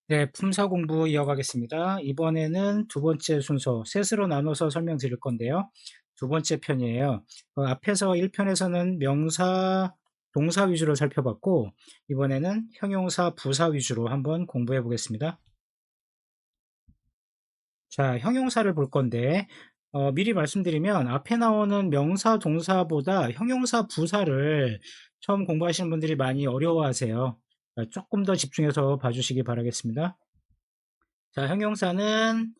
네, 품사 공부 이어가겠습니다. 이번에는 두 번째 순서, 셋으로 나눠서 설명드릴 건데요. 두 번째 편이에요. 앞에서 1편에서는 명사, 동사 위주로 살펴봤고, 이번에는 형용사, 부사 위주로 한번 공부해 보겠습니다. 자, 형용사를 볼 건데, 미리 말씀드리면 앞에 나오는 명사, 동사보다 형용사, 부사를 처음 공부하시는 분들이 많이 어려워하세요. 조금 더 집중해서 봐주시기 바라겠습니다. 자, 형용사는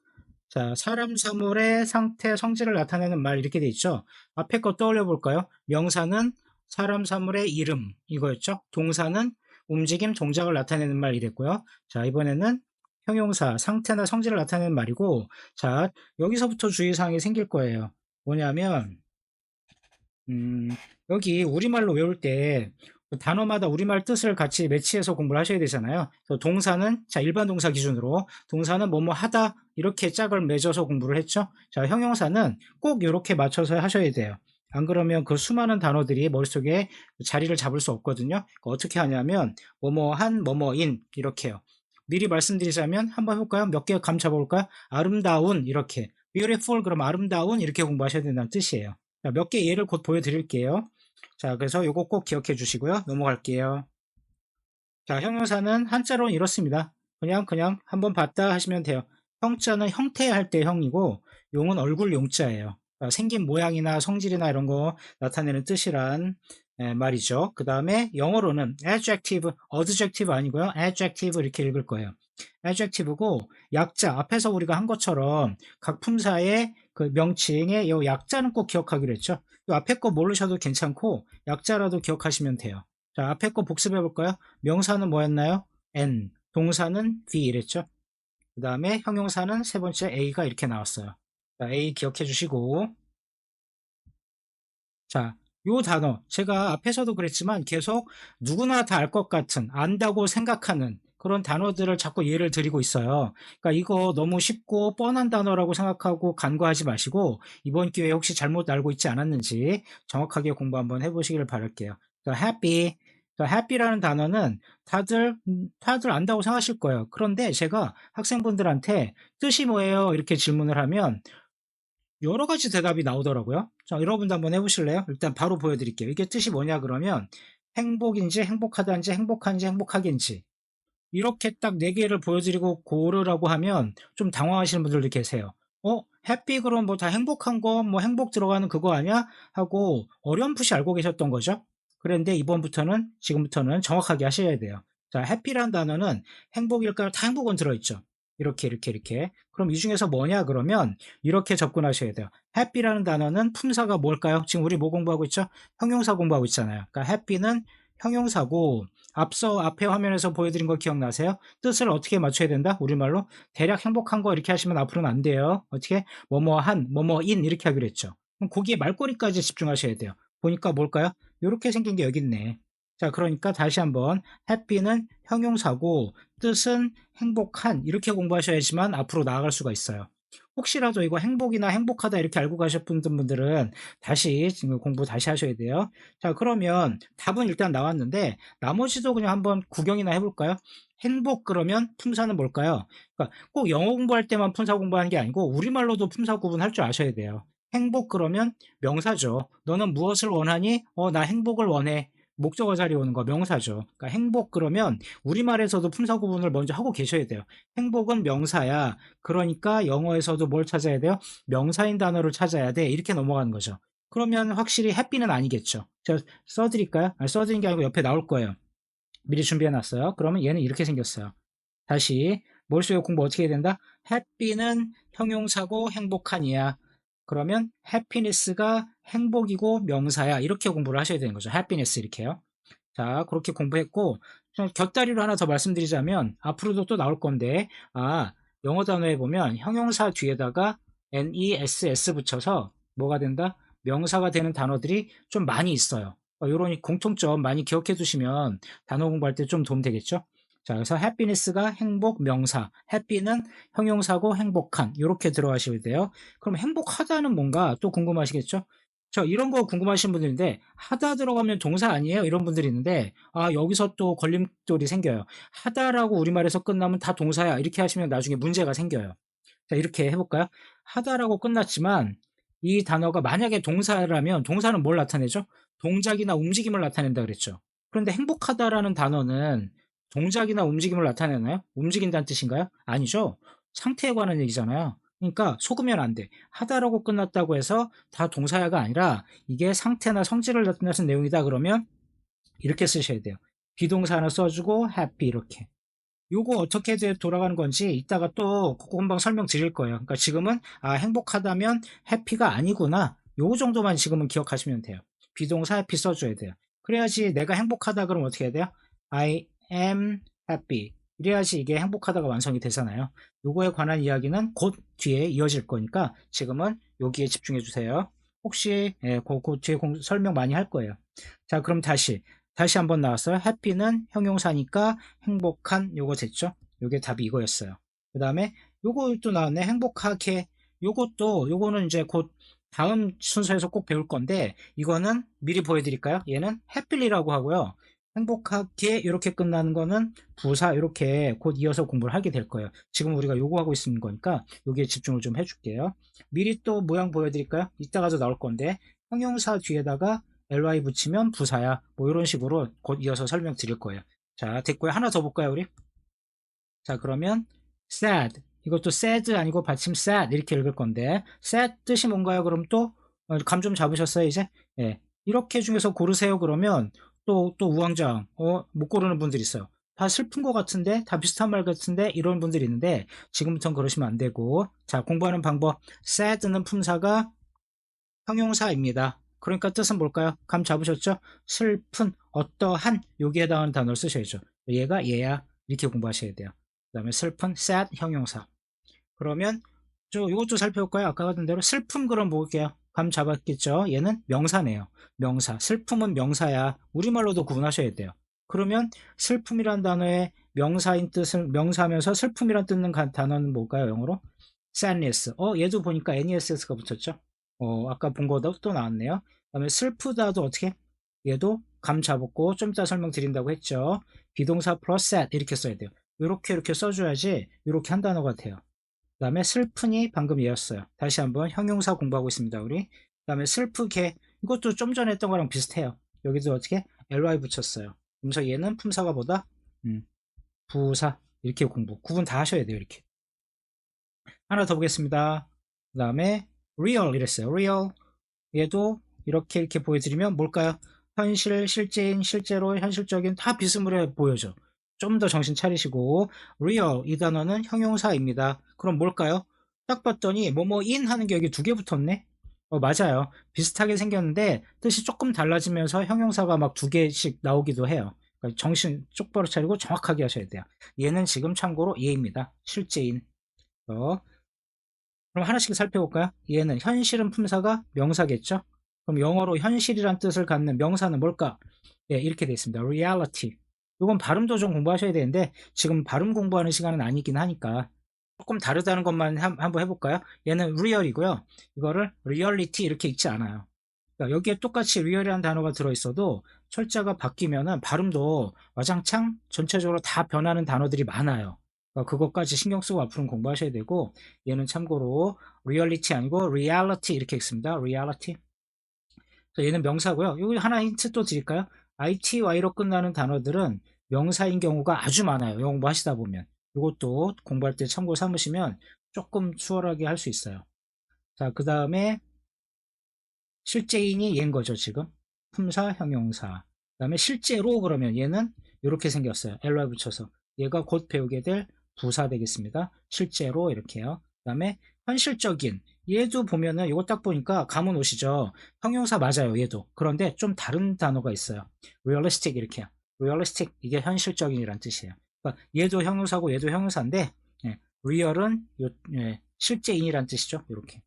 자, 사람, 사물의 상태, 성질을 나타내는 말 이렇게 돼 있죠. 앞에 거 떠올려 볼까요? 명사는 사람, 사물의 이름 이거였죠. 동사는 움직임, 동작을 나타내는 말 이랬고요. 자, 이번에는 형용사, 상태나 성질을 나타내는 말이고, 자, 여기서부터 주의사항이 생길 거예요. 뭐냐면 음, 여기 우리말로 외울 때 단어마다 우리말 뜻을 같이 매치해서 공부를 하셔야 되잖아요. 그래서 동사는 자 일반 동사 기준으로 동사는 뭐뭐 하다 이렇게 짝을 맺어서 공부를 했죠. 자 형용사는 꼭 이렇게 맞춰서 하셔야 돼요. 안 그러면 그 수많은 단어들이 머릿속에 자리를 잡을 수 없거든요. 그러니까 어떻게 하냐면 뭐뭐한 뭐뭐인 이렇게요. 미리 말씀드리자면 한번 해볼까요? 몇 개 감 잡아볼까요? 아름다운 이렇게 beautiful 그럼 아름다운 이렇게 공부하셔야 된다는 뜻이에요. 몇 개 예를 곧 보여드릴게요. 자, 그래서 요거 꼭 기억해 주시고요. 넘어갈게요. 자, 형용사는 한자로는 이렇습니다. 그냥 한번 봤다 하시면 돼요. 형자는 형태할 때 형이고 용은 얼굴 용자예요. 생긴 모양이나 성질이나 이런 거 나타내는 뜻이란 말이죠. 그 다음에 영어로는 adjective, adjective 아니고요. adjective 이렇게 읽을 거예요. adjective고 약자, 앞에서 우리가 한 것처럼 각 품사의 그 명칭의 이 약자는 꼭 기억하기로 했죠. 이 앞에 거 모르셔도 괜찮고 약자라도 기억하시면 돼요. 자, 앞에 거 복습해 볼까요? 명사는 뭐였나요? N, 동사는 V 이랬죠. 그 다음에 형용사는 세 번째 A가 이렇게 나왔어요. 자, A 기억해 주시고 자, 요 단어 제가 앞에서도 그랬지만 계속 누구나 다 알 것 같은 안다고 생각하는 그런 단어들을 자꾸 예를 드리고 있어요. 그러니까 이거 너무 쉽고 뻔한 단어라고 생각하고 간과하지 마시고 이번 기회에 혹시 잘못 알고 있지 않았는지 정확하게 공부 한번 해보시길 바랄게요. happy, happy라는 단어는 다들 안다고 생각하실 거예요. 그런데 제가 학생분들한테 뜻이 뭐예요? 이렇게 질문을 하면 여러 가지 대답이 나오더라고요. 자, 여러분도 한번 해보실래요? 일단 바로 보여드릴게요. 이게 뜻이 뭐냐 그러면 행복인지 행복하다인지 행복한지 행복하긴지 이렇게 딱 네 개를 보여드리고 고르라고 하면 좀 당황하시는 분들도 계세요. 해피 그럼 뭐 다 행복한 거 뭐 행복 들어가는 그거 아니야? 하고 어렴풋이 알고 계셨던 거죠. 그런데 지금부터는 정확하게 하셔야 돼요. 자, 해피란 단어는 행복일까요? 다 행복은 들어있죠. 이렇게. 그럼 이 중에서 뭐냐 그러면 이렇게 접근하셔야 돼요. happy라는 단어는 품사가 뭘까요? 지금 우리 뭐 공부하고 있죠? 형용사 공부하고 있잖아요. 그러니까 happy는 형용사고 앞서 앞에 화면에서 보여드린 거 기억나세요? 뜻을 어떻게 맞춰야 된다? 우리말로 대략 행복한 거 이렇게 하시면 앞으로는 안 돼요. 어떻게? 뭐뭐한, 뭐뭐인 이렇게 하기로 했죠. 그럼 거기에 말꼬리까지 집중하셔야 돼요. 보니까 뭘까요? 이렇게 생긴 게 여기 있네. 자, 그러니까 다시 한번 happy는 형용사고 뜻은 행복한 이렇게 공부하셔야지만 앞으로 나아갈 수가 있어요. 혹시라도 이거 행복이나 행복하다 이렇게 알고 가셨던 분들은 다시 지금 공부 다시 하셔야 돼요. 자, 그러면 답은 일단 나왔는데 나머지도 그냥 한번 구경이나 해볼까요? 행복 그러면 품사는 뭘까요? 그러니까 꼭 영어 공부할 때만 품사 공부하는 게 아니고 우리말로도 품사 구분할 줄 아셔야 돼요. 행복 그러면 명사죠. 너는 무엇을 원하니? 나 행복을 원해. 목적어 자리에 오는 거 명사죠. 그러니까 행복 그러면 우리말에서도 품사 구분을 먼저 하고 계셔야 돼요. 행복은 명사야. 그러니까 영어에서도 뭘 찾아야 돼요? 명사인 단어를 찾아야 돼. 이렇게 넘어가는 거죠. 그러면 확실히 해피는 아니겠죠. 제가 써드릴까요? 아니, 써드린 게 아니고 옆에 나올 거예요. 미리 준비해 놨어요. 그러면 얘는 이렇게 생겼어요. 다시 머릿속에 공부 어떻게 해야 된다? 해피는 형용사고 행복한이야. 그러면 해피니스가 행복이고 명사야. 이렇게 공부를 하셔야 되는 거죠. 해피니스 이렇게요. 자, 그렇게 공부했고 곁다리로 하나 더 말씀드리자면 앞으로도 또 나올 건데 영어 단어에 보면 형용사 뒤에다가 NESS 붙여서 뭐가 된다? 명사가 되는 단어들이 좀 많이 있어요. 이런 공통점 많이 기억해 두시면 단어 공부할 때 좀 도움 되겠죠? 자, 그래서 happiness가 행복 명사, happy는 형용사고 행복한 이렇게 들어가셔야 돼요. 그럼 행복하다는 뭔가 또 궁금하시겠죠? 저 이런 거 궁금하신 분들인데 하다 들어가면 동사 아니에요? 이런 분들이 있는데 여기서 또 걸림돌이 생겨요. 하다라고 우리말에서 끝나면 다 동사야. 이렇게 하시면 나중에 문제가 생겨요. 자, 이렇게 해볼까요? 하다라고 끝났지만 이 단어가 만약에 동사라면 동사는 뭘 나타내죠? 동작이나 움직임을 나타낸다 그랬죠. 그런데 행복하다라는 단어는 동작이나 움직임을 나타내나요? 움직인다는 뜻인가요? 아니죠. 상태에 관한 얘기잖아요. 그러니까 속으면 안 돼. 하다라고 끝났다고 해서 다 동사야가 아니라 이게 상태나 성질을 나타내는 내용이다 그러면 이렇게 쓰셔야 돼요. 비동사 하나 써주고 happy 이렇게. 요거 어떻게 돌아가는 건지 이따가 또 금방 설명드릴 거예요. 그러니까 지금은 행복하다면 해피가 아니구나. 요 정도만 지금은 기억하시면 돼요. 비동사 해피 써줘야 돼요. 그래야지 내가 행복하다 그러면 어떻게 해야 돼요? I am happy. 이래야지 이게 행복하다가 완성이 되잖아요. 요거에 관한 이야기는 곧 뒤에 이어질 거니까 지금은 여기에 집중해 주세요. 혹시 그 뒤에 설명 많이 할 거예요. 자, 그럼 다시 한번 나왔어요. happy는 형용사니까 행복한 요거 됐죠? 요게 답이 이거였어요. 그 다음에 요거 또 나왔네. 행복하게. 요거는 이제 곧 다음 순서에서 꼭 배울 건데 이거는 미리 보여드릴까요? 얘는 happy라고 하고요. 행복하게 이렇게 끝나는 거는 부사 이렇게 곧 이어서 공부를 하게 될 거예요. 지금 우리가 요거 하고 있는 거니까 여기에 집중을 좀 해줄게요. 미리 또 모양 보여드릴까요? 이따가도 나올 건데 형용사 뒤에다가 ly 붙이면 부사야. 뭐 이런 식으로 곧 이어서 설명드릴 거예요. 자, 됐고요. 하나 더 볼까요, 우리? 자, 그러면 sad. 이것도 sad 아니고 받침 sad 이렇게 읽을 건데 sad 뜻이 뭔가요? 그럼 또 감 좀 잡으셨어요, 이제? 예. 이렇게 중에서 고르세요. 그러면 또 우왕좌왕 못 고르는 분들이 있어요. 다 슬픈 것 같은데, 다 비슷한 말 같은데 이런 분들이 있는데 지금부터는 그러시면 안 되고. 자, 공부하는 방법. sad는 품사가 형용사입니다. 그러니까 뜻은 뭘까요? 감 잡으셨죠? 슬픈, 어떠한 여기에 해당하는 단어를 쓰셔야죠. 얘야 이렇게 공부하셔야 돼요. 그 다음에 슬픈, sad 형용사. 그러면 이것도 살펴볼까요? 아까 같은 대로 슬픔 그럼 볼게요. 감 잡았겠죠? 얘는 명사네요. 명사. 슬픔은 명사야. 우리말로도 구분하셔야 돼요. 그러면 슬픔이란 단어의 명사인 뜻은 명사면서 슬픔이란 뜻는 단어는 뭘까요? 영어로? sadness. 얘도 보니까 ness가 붙었죠? 아까 본 거도 또 나왔네요. 그다음에 슬프다도 어떻게? 얘도 감 잡았고 좀 이따 설명드린다고 했죠. 비동사 플러스 at 이렇게 써야 돼요. 이렇게 써줘야지 이렇게 한 단어가 돼요. 그 다음에 슬픈이 방금 얘였어요. 다시 한번 형용사 공부하고 있습니다. 우리. 그 다음에 슬프게 이것도 좀 전에 했던 거랑 비슷해요. 여기도 어떻게? ly 붙였어요. 그래서 얘는 품사가 보다 부사 이렇게 구분 다 하셔야 돼요. 이렇게. 하나 더 보겠습니다. 그 다음에 real 이랬어요. real 얘도 이렇게 보여드리면 뭘까요? 현실, 실제인, 실제로, 현실적인 다 비스무리해 보여져. 좀 더 정신 차리시고 real 이 단어는 형용사입니다. 그럼 뭘까요? 딱 봤더니 뭐뭐인 하는 게 여기 두 개 붙었네. 맞아요. 비슷하게 생겼는데 뜻이 조금 달라지면서 형용사가 막 두 개씩 나오기도 해요. 그러니까 정신 똑바로 차리고 정확하게 하셔야 돼요. 얘는 지금 참고로 얘입니다. 실제인. 그럼 하나씩 살펴볼까요? 얘는 현실은 품사가 명사겠죠? 그럼 영어로 현실이란 뜻을 갖는 명사는 뭘까? 예, 이렇게 되어 있습니다. reality. 이건 발음도 좀 공부하셔야 되는데 지금 발음 공부하는 시간은 아니긴 하니까 조금 다르다는 것만 한번 해볼까요? 얘는 real이고요. 이거를 reality 이렇게 읽지 않아요. 그러니까 여기에 똑같이 real이라는 단어가 들어있어도 철자가 바뀌면은 발음도 와장창 전체적으로 다 변하는 단어들이 많아요. 그러니까 그것까지 신경 쓰고 앞으로는 공부하셔야 되고 얘는 참고로 reality 아니고 reality 이렇게 읽습니다. reality. 얘는 명사고요. 여기 하나 힌트 또 드릴까요? ITY로 끝나는 단어들은 명사인 경우가 아주 많아요. 영어 공부하시다 보면. 이것도 공부할 때 참고 삼으시면 조금 수월하게 할 수 있어요. 자, 그 다음에 실제인이 얘인 거죠, 지금. 품사, 형용사. 그 다음에 실제로 그러면 얘는 이렇게 생겼어요. ly 붙여서. 얘가 곧 배우게 될 부사 되겠습니다. 실제로 이렇게요. 그 다음에 현실적인. 얘도 보면은 이거 딱 보니까 감은 오시죠. 형용사 맞아요, 얘도. 그런데 좀 다른 단어가 있어요. realistic 이렇게요. realistic 이게 현실적인이란 뜻이에요. 그러니까 얘도 형용사고 얘도 형용사인데 real은 실제인이란 뜻이죠. 이렇게.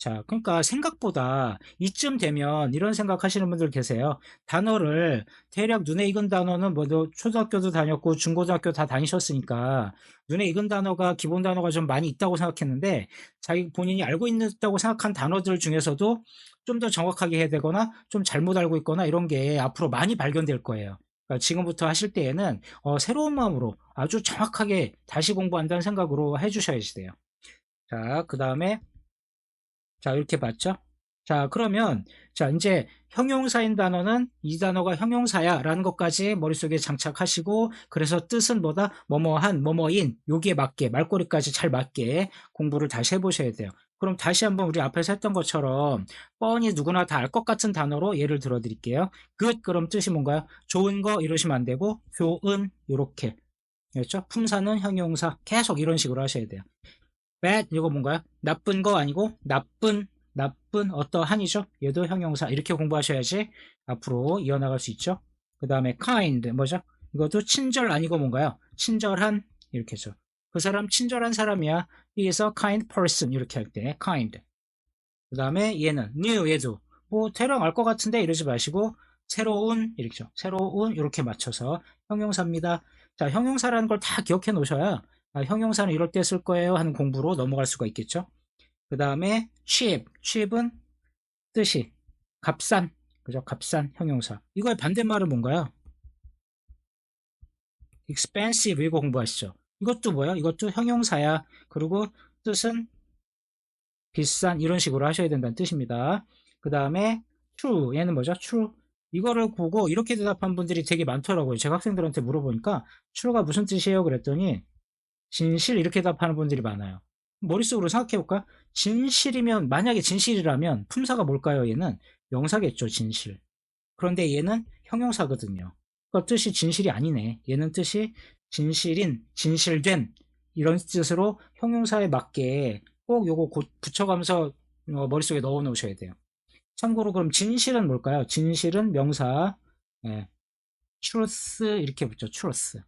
자, 그러니까 생각보다 이쯤 되면 이런 생각 하시는 분들 계세요. 단어를 대략 눈에 익은 단어는 뭐도 초등학교도 다녔고 중고등학교 다 다니셨으니까 눈에 익은 단어가 기본 단어가 좀 많이 있다고 생각했는데 자기 본인이 알고 있다고 생각한 단어들 중에서도 좀 더 정확하게 해야 되거나 좀 잘못 알고 있거나 이런 게 앞으로 많이 발견될 거예요. 그러니까 지금부터 하실 때에는 새로운 마음으로 아주 정확하게 다시 공부한다는 생각으로 해주셔야지 돼요. 자, 그 다음에 자, 이렇게 봤죠? 자, 그러면, 자, 이제 형용사인 단어는 이 단어가 형용사야 라는 것까지 머릿속에 장착하시고, 그래서 뜻은 뭐다? 뭐뭐한, 뭐뭐인, 여기에 맞게, 말꼬리까지 잘 맞게 공부를 다시 해보셔야 돼요. 그럼 다시 한번 우리 앞에서 했던 것처럼 뻔히 누구나 다 알 것 같은 단어로 예를 들어 드릴게요. good, 그럼 뜻이 뭔가요? 좋은 거 이러시면 안 되고, 좋은, 요렇게. 그렇죠? 품사는 형용사, 계속 이런 식으로 하셔야 돼요. bad 이거 뭔가요? 나쁜 거 아니고 나쁜 어떠한이죠? 얘도 형용사 이렇게 공부하셔야지 앞으로 이어나갈 수 있죠. 그 다음에 kind 뭐죠? 이것도 친절 아니고 뭔가요? 친절한 이렇게죠. 그 사람 친절한 사람이야. He is a kind person 이렇게 할 때 kind. 그 다음에 얘는 new 얘도 뭐 대략 알 것 같은데 이러지 마시고 새로운 이렇게죠. 새로운 이렇게 맞춰서 형용사입니다. 자, 형용사라는 걸 다 기억해 놓으셔야 형용사는 이럴 때 쓸 거예요 하는 공부로 넘어갈 수가 있겠죠. 그 다음에 cheap은 뜻이 값싼 그죠? 값싼 형용사. 이거의 반대말은 뭔가요? expensive 이거 공부하시죠. 이것도 뭐야? 이것도 형용사야. 그리고 뜻은 비싼 이런 식으로 하셔야 된다는 뜻입니다. 그 다음에 true 얘는 뭐죠? true 이거를 보고 이렇게 대답한 분들이 되게 많더라고요. 제가 학생들한테 물어보니까 true가 무슨 뜻이에요? 그랬더니 진실 이렇게 답하는 분들이 많아요. 머릿속으로 생각해볼까? 진실이면 만약에 진실이라면 품사가 뭘까요? 얘는 명사겠죠. 진실. 그런데 얘는 형용사거든요. 그 뜻이 진실이 아니네. 얘는 뜻이 진실인, 진실된 이런 뜻으로 형용사에 맞게 꼭 요거 곧 붙여가면서 머릿속에 넣어 놓으셔야 돼요. 참고로 그럼 진실은 뭘까요? 진실은 명사, 예, truth 이렇게 붙죠. truth.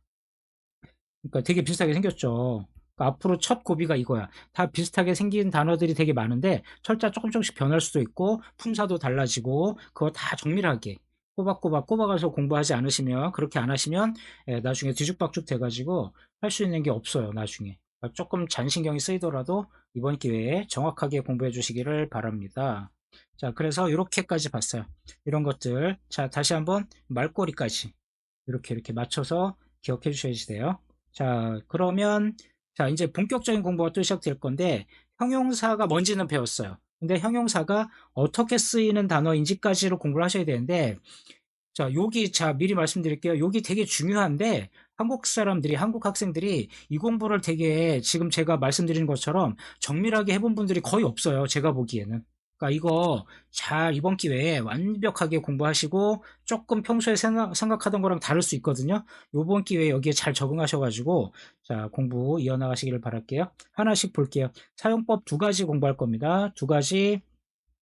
그러니까 되게 비슷하게 생겼죠. 그러니까 앞으로 첫 고비가 이거야. 다 비슷하게 생긴 단어들이 되게 많은데 철자 조금씩 변할 수도 있고 품사도 달라지고 그거 다 정밀하게 꼬박꼬박 꼽아가서 공부하지 않으시면 그렇게 안 하시면 나중에 뒤죽박죽 돼가지고 할 수 있는 게 없어요. 나중에. 그러니까 조금 잔신경이 쓰이더라도 이번 기회에 정확하게 공부해 주시기를 바랍니다. 자, 그래서 이렇게까지 봤어요. 이런 것들. 자, 다시 한번 말꼬리까지 이렇게 맞춰서 기억해 주셔야지 돼요. 자, 그러면 자, 이제 본격적인 공부가 또 시작될 건데 형용사가 뭔지는 배웠어요. 근데 형용사가 어떻게 쓰이는 단어인지까지를 공부를 하셔야 되는데 자, 여기 자 미리 말씀드릴게요. 여기 되게 중요한데 한국 사람들이 한국 학생들이 이 공부를 되게 지금 제가 말씀드린 것처럼 정밀하게 해본 분들이 거의 없어요. 제가 보기에는. 그러니까 이거 잘 이번 기회에 완벽하게 공부하시고 조금 평소에 생각하던 거랑 다를 수 있거든요. 이번 기회에 여기에 잘 적응하셔가지고 자 공부 이어나가시기를 바랄게요. 하나씩 볼게요. 사용법 두 가지 공부할 겁니다. 두 가지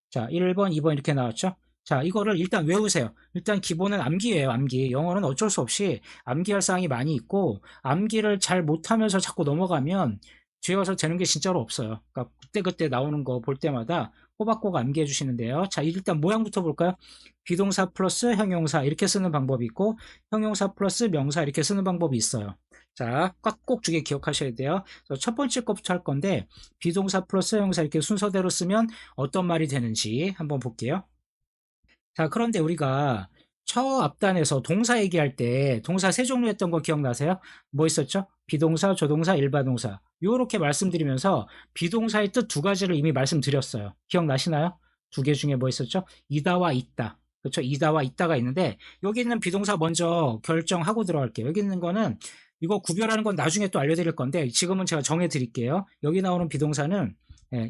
자 1번, 2번 이렇게 나왔죠. 자 이거를 일단 외우세요. 일단 기본은 암기예요. 암기. 영어는 어쩔 수 없이 암기할 사항이 많이 있고 암기를 잘 못하면서 자꾸 넘어가면 뒤에 와서 되는 게 진짜로 없어요. 그러니까 그때그때 나오는 거 볼 때마다 꼬박꼬박 암기해 주시는데요. 자 일단 모양부터 볼까요? 비동사 플러스 형용사 이렇게 쓰는 방법이 있고 형용사 플러스 명사 이렇게 쓰는 방법이 있어요. 자, 꼭 두 개 기억하셔야 돼요. 첫 번째 것부터 할 건데 비동사 플러스 형용사 이렇게 순서대로 쓰면 어떤 말이 되는지 한번 볼게요. 자, 그런데 우리가 처 앞단에서 동사 얘기할 때 동사 세 종류 했던 거 기억나세요? 뭐 있었죠? 비동사, 조동사, 일반동사. 요렇게 말씀드리면서 비동사의 뜻 두 가지를 이미 말씀드렸어요. 기억나시나요? 두 개 중에 뭐 있었죠? 이다와 있다. 그렇죠? 이다와 있다가 있는데 여기 있는 비동사 먼저 결정하고 들어갈게요. 여기 있는 거는 이거 구별하는 건 나중에 또 알려드릴 건데 지금은 제가 정해 드릴게요. 여기 나오는 비동사는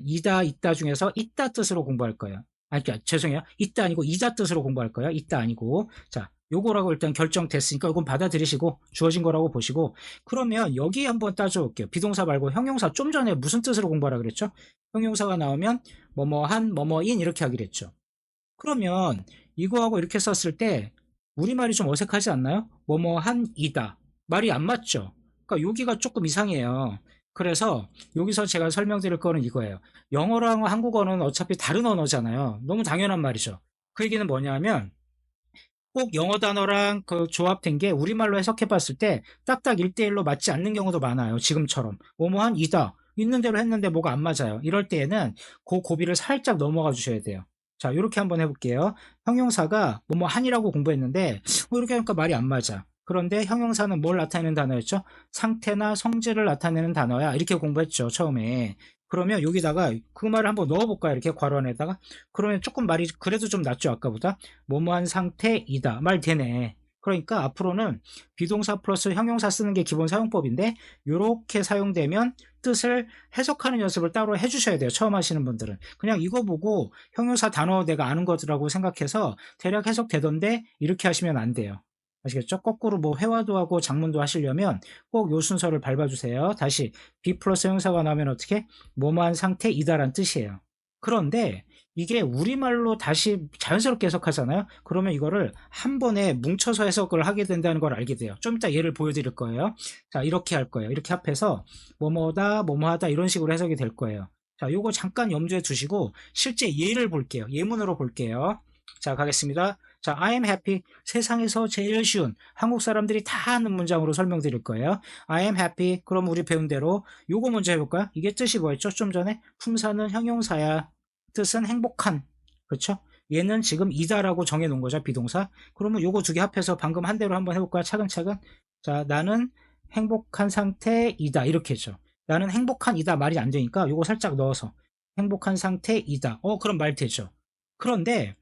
이다, 있다 중에서 있다 뜻으로 공부할 거예요. 그러니까 죄송해요. 있다 아니고 이자 뜻으로 공부할 거예요. 있다 아니고. 자, 요거라고 일단 결정됐으니까 이건 받아들이시고 주어진 거라고 보시고 그러면 여기 한번 따져볼게요. 비동사 말고 형용사 좀 전에 무슨 뜻으로 공부하라 그랬죠? 형용사가 나오면 뭐뭐한, 뭐뭐인 이렇게 하기로 했죠. 그러면 이거하고 이렇게 썼을 때 우리말이 좀 어색하지 않나요? 뭐뭐한이다. 말이 안 맞죠? 그러니까 여기가 조금 이상해요. 그래서 여기서 제가 설명드릴 거는 이거예요. 영어랑 한국어는 어차피 다른 언어잖아요. 너무 당연한 말이죠. 그 얘기는 뭐냐면 꼭 영어 단어랑 그 조합된 게 우리말로 해석해 봤을 때 딱딱 1대1로 맞지 않는 경우도 많아요. 지금처럼. 뭐뭐한 이다. 있는 대로 했는데 뭐가 안 맞아요. 이럴 때에는 그 고비를 살짝 넘어가 주셔야 돼요. 자, 이렇게 한번 해볼게요. 형용사가 뭐뭐한이라고 공부했는데 이렇게 하니까 말이 안 맞아. 그런데 형용사는 뭘 나타내는 단어였죠? 상태나 성질을 나타내는 단어야. 이렇게 공부했죠, 처음에. 그러면 여기다가 그 말을 한번 넣어볼까요? 이렇게 괄호 안에다가. 그러면 조금 말이 그래도 좀 낫죠, 아까보다. 뭐뭐한 상태이다. 말 되네. 그러니까 앞으로는 비동사 플러스 형용사 쓰는 게 기본 사용법인데 이렇게 사용되면 뜻을 해석하는 연습을 따로 해주셔야 돼요. 처음 하시는 분들은. 그냥 이거 보고 형용사 단어 내가 아는 것이라고 생각해서 대략 해석되던데 이렇게 하시면 안 돼요. 아시겠죠? 거꾸로 뭐 회화도 하고 작문도 하시려면 꼭 요 순서를 밟아주세요. 다시 be 플러스 형용사가 나오면 어떻게? 뭐뭐한 상태이다란 뜻이에요. 그런데 이게 우리말로 다시 자연스럽게 해석하잖아요. 그러면 이거를 한 번에 뭉쳐서 해석을 하게 된다는 걸 알게 돼요. 좀 이따 예를 보여드릴 거예요. 자, 이렇게 할 거예요. 이렇게 합해서 뭐뭐다, 뭐뭐하다 이런 식으로 해석이 될 거예요. 자, 요거 잠깐 염두에 두시고 실제 예를 볼게요. 예문으로 볼게요. 자, 가겠습니다. 자, I am happy. 세상에서 제일 쉬운 한국 사람들이 다 하는 문장으로 설명드릴 거예요. I am happy. 그럼 우리 배운 대로 요거 먼저 해볼까요? 이게 뜻이 뭐였죠? 좀 전에 품사는 형용사야. 뜻은 행복한. 그렇죠? 얘는 지금 이다라고 정해 놓은 거죠. 비동사. 그러면 요거 두 개 합해서 방금 한 대로 한번 해볼까요? 차근차근. 자, 나는 행복한 상태이다. 이렇게 했죠. 나는 행복한이다 말이 안 되니까 요거 살짝 넣어서 행복한 상태이다. 그럼 말 되죠. 그런데